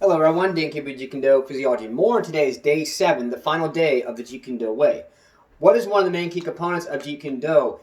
Hello everyone, Dan Kibbe, Jeet Kune Physiology. More on today's day 7, the final day of the Jeet Kune way. What is one of the main key components of Jeet Kune?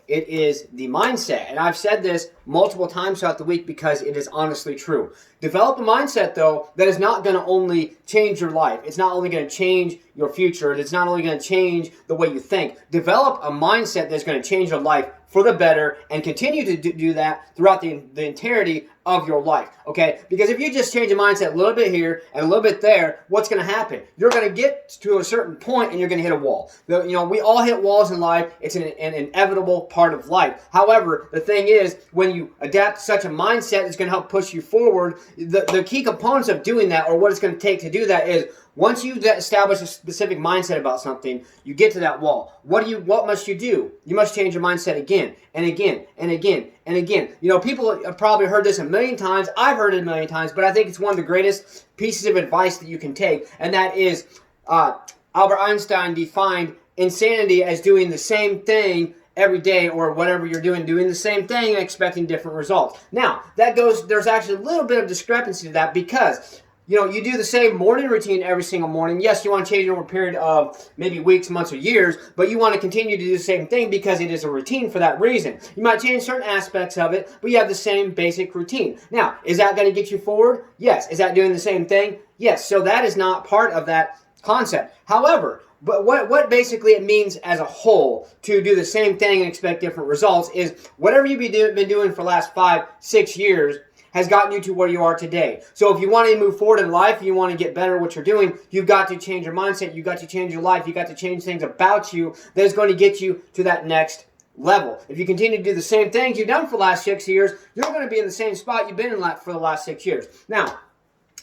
It is the mindset. And I've said this multiple times throughout the week because it is honestly true. Develop a mindset, though, that is not going to only change your life. It's not only going to change your future. It's not only going to change the way you think. Develop a mindset that's going to change your life for the better and continue to do that throughout the entirety of your life, okay? Because if you just change your mindset a little bit here and a little bit there, what's going to happen? You're going to get to a certain point and you're going to hit a wall. We all hit walls in life. It's an inevitable part of life. However, the thing is, when you adapt to such a mindset that's going to help push you forward, the key components of doing that, or what it's going to take to do that, is once you establish a specific mindset about something, you get to that wall. What must you do? You must change your mindset again and again and again and again. People have probably heard this a million times. I've heard it a million times, but I think it's one of the greatest pieces of advice that you can take, and that is Albert Einstein defined insanity as doing the same thing every day, or whatever you're doing the same thing and expecting different results. Now, there's actually a little bit of discrepancy to that, because you do the same morning routine every single morning. Yes, you want to change it over a period of maybe weeks, months, or years, but you want to continue to do the same thing because it is a routine for that reason. You might change certain aspects of it, but you have the same basic routine. Now, is that going to get you forward? Yes. Is that doing the same thing? Yes. So that is not part of that concept. However, but what basically it means as a whole to do the same thing and expect different results is whatever you've been doing for the last 5-6 years has gotten you to where you are today. So if you want to move forward in life, you want to get better at what you're doing, you've got to change your mindset, you've got to change your life, you've got to change things about you that is going to get you to that next level. If you continue to do the same things you've done for the last 6 years, you're going to be in the same spot you've been in for the last 6 years. Now,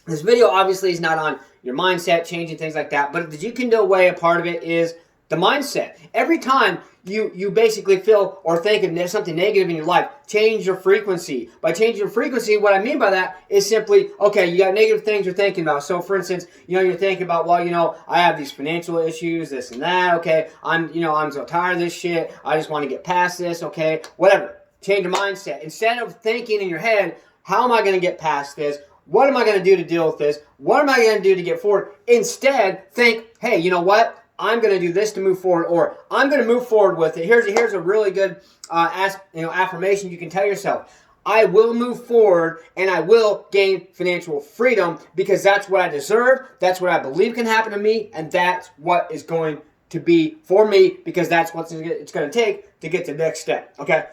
this video obviously is not on your mindset, changing things like that, but the Jeet Kune way, a part of it is the mindset. Every time you basically feel or think of something negative in your life, change your frequency. By changing your frequency, what I mean by that is simply, okay, you got negative things you're thinking about. So for instance, you're thinking about, well, I have these financial issues, this and that, okay, I'm so tired of this shit, I just want to get past this, okay, whatever. Change your mindset. Instead of thinking in your head, how am I going to get past this? What am I going to do to deal with this? What am I going to do to get forward? Instead, think, hey, you know what? I'm going to do this to move forward, or I'm going to move forward with it. Here's a really good affirmation you can tell yourself. I will move forward and I will gain financial freedom because that's what I deserve. That's what I believe can happen to me, and that's what is going to be for me because that's what it's going to take to get to the next step. Okay?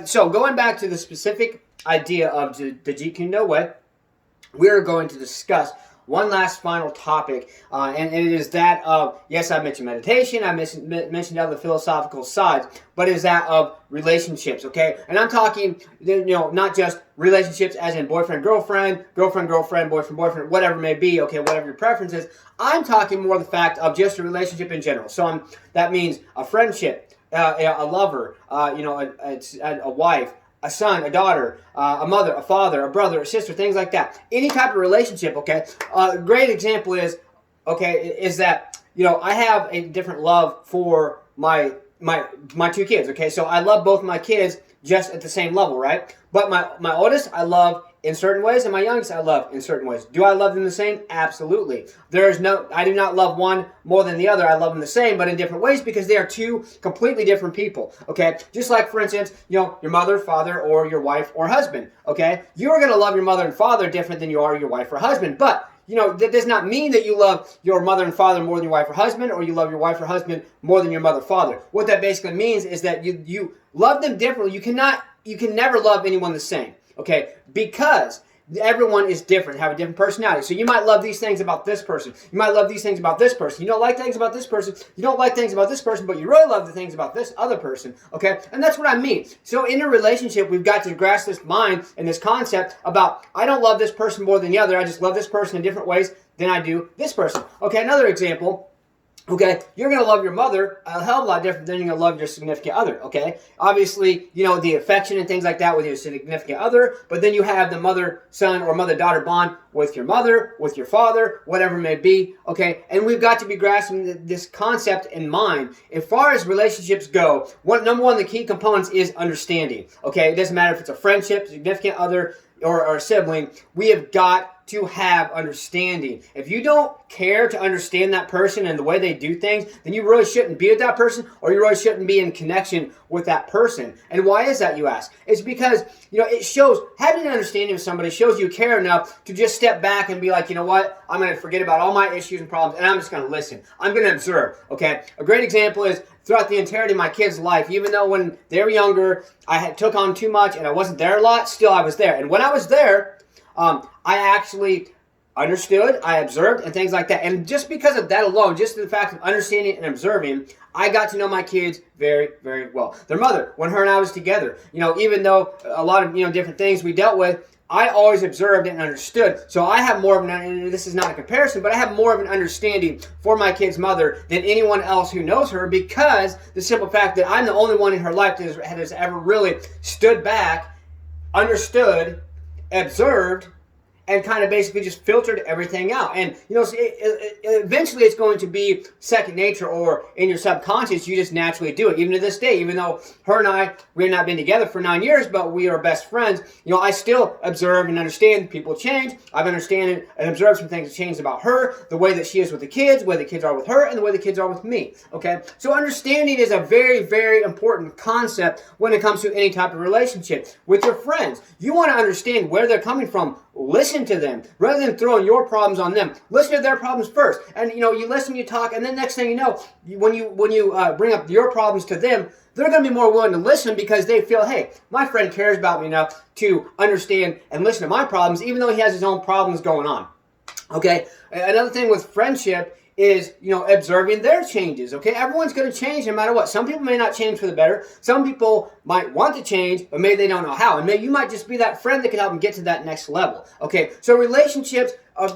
So going back to the specific idea of the Jeet Kune way, we are going to discuss one last final topic, and it is that of, yes, I mentioned meditation, I mentioned other philosophical sides, but it is that of relationships, okay? And I'm talking, not just relationships as in boyfriend-girlfriend, girlfriend-girlfriend, boyfriend-boyfriend, whatever it may be, okay, whatever your preference is. I'm talking more the fact of just a relationship in general. So that means a friendship, a lover, a wife, a son, a daughter, a mother, a father, a brother, a sister, things like that. Any type of relationship, okay? A great example is that, I have a different love for my 2 kids, okay? So I love both my kids just at the same level, right? But my oldest, I love in certain ways, and my youngest, I love in certain ways. Do I love them the same? Absolutely. I do not love one more than the other. I love them the same, but in different ways because they are 2 completely different people, okay? Just like, for instance, your mother, father, or your wife or husband, okay? You are going to love your mother and father different than you are your wife or husband, but that does not mean that you love your mother and father more than your wife or husband, or you love your wife or husband more than your mother or father. What that basically means is that you love them differently. You can never love anyone the same, okay? Because everyone is different, have a different personality. So you might love these things about this person. You might love these things about this person. You don't like things about this person. You don't like things about this person, but you really love the things about this other person, okay? And that's what I mean. So in a relationship, we've got to grasp this mind and this concept about, I don't love this person more than the other. I just love this person in different ways than I do this person. Okay, another example. Okay, you're going to love your mother a hell of a lot different than you're going to love your significant other, okay? Obviously, the affection and things like that with your significant other, but then you have the mother-son or mother-daughter bond with your mother, with your father, whatever it may be, okay? And we've got to be grasping this concept in mind. As far as relationships go, number one of the key components is understanding, okay? It doesn't matter if it's a friendship, significant other, or a sibling. We have got to have understanding. If you don't care to understand that person and the way they do things, then you really shouldn't be with that person, or you really shouldn't be in connection with that person. And why is that, you ask? It's because, it shows, having an understanding of somebody shows you care enough to just step back and be like, you know what, I'm going to forget about all my issues and problems, and I'm just going to listen. I'm going to observe, okay? A great example is throughout the entirety of my kids' life, even though when they were younger, I took on too much and I wasn't there a lot, still I was there. And when I was there, I actually understood, I observed, and things like that. And just because of that alone, just the fact of understanding and observing, I got to know my kids very, very well. Their mother, when her and I was together, even though a lot of, different things we dealt with, I always observed and understood. So I have more of an, and this is not a comparison, but I have more of an understanding for my kid's mother than anyone else who knows her, because the simple fact that I'm the only one in her life that has ever really stood back, understood, observed, and kind of basically just filtered everything out. And, eventually it's going to be second nature, or in your subconscious, you just naturally do it. Even to this day, even though her and I, we have not been together for 9 years, but we are best friends, I still observe and understand people change. I've understand and observed some things that changed about her, the way that she is with the kids, the way the kids are with her, and the way the kids are with me, okay? So understanding is a very, very important concept when it comes to any type of relationship. With your friends, you want to understand where they're coming from. Listen to them rather than throwing your problems on them. Listen to their problems first, and you listen, you talk, and then next thing you know, when you bring up your problems to them, they're going to be more willing to listen, because they feel, hey, my friend cares about me enough to understand and listen to my problems, even though he has his own problems going on. Okay, another thing with friendship is, observing their changes, okay? Everyone's going to change no matter what. Some people may not change for the better. Some people might want to change, but maybe they don't know how. And maybe you might just be that friend that can help them get to that next level, okay? So relationships,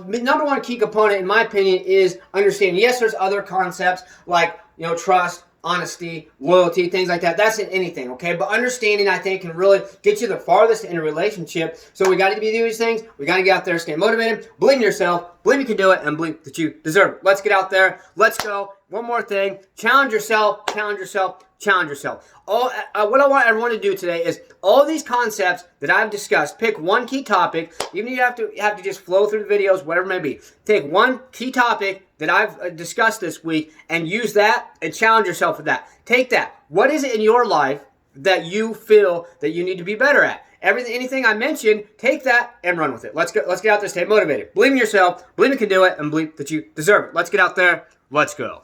number one key component, in my opinion, is understanding. Yes, there's other concepts like, trust, honesty, loyalty, things like that. That's in anything, okay? But understanding, I think, can really get you the farthest in a relationship. So we got to be doing these things. We got to get out there, stay motivated, believe in yourself, believe you can do it, and believe that you deserve it. Let's get out there. Let's go. One more thing. Challenge yourself, challenge yourself, challenge yourself. What I want everyone to do today is all these concepts that I've discussed, pick one key topic. Even if you have to just flow through the videos, whatever it may be. Take one key topic that I've discussed this week and use that and challenge yourself with that. Take that. What is it in your life that you feel that you need to be better at? Anything I mentioned, take that and run with it. Let's get out there, stay motivated. Believe in yourself, believe you can do it, and believe that you deserve it. Let's get out there. Let's go.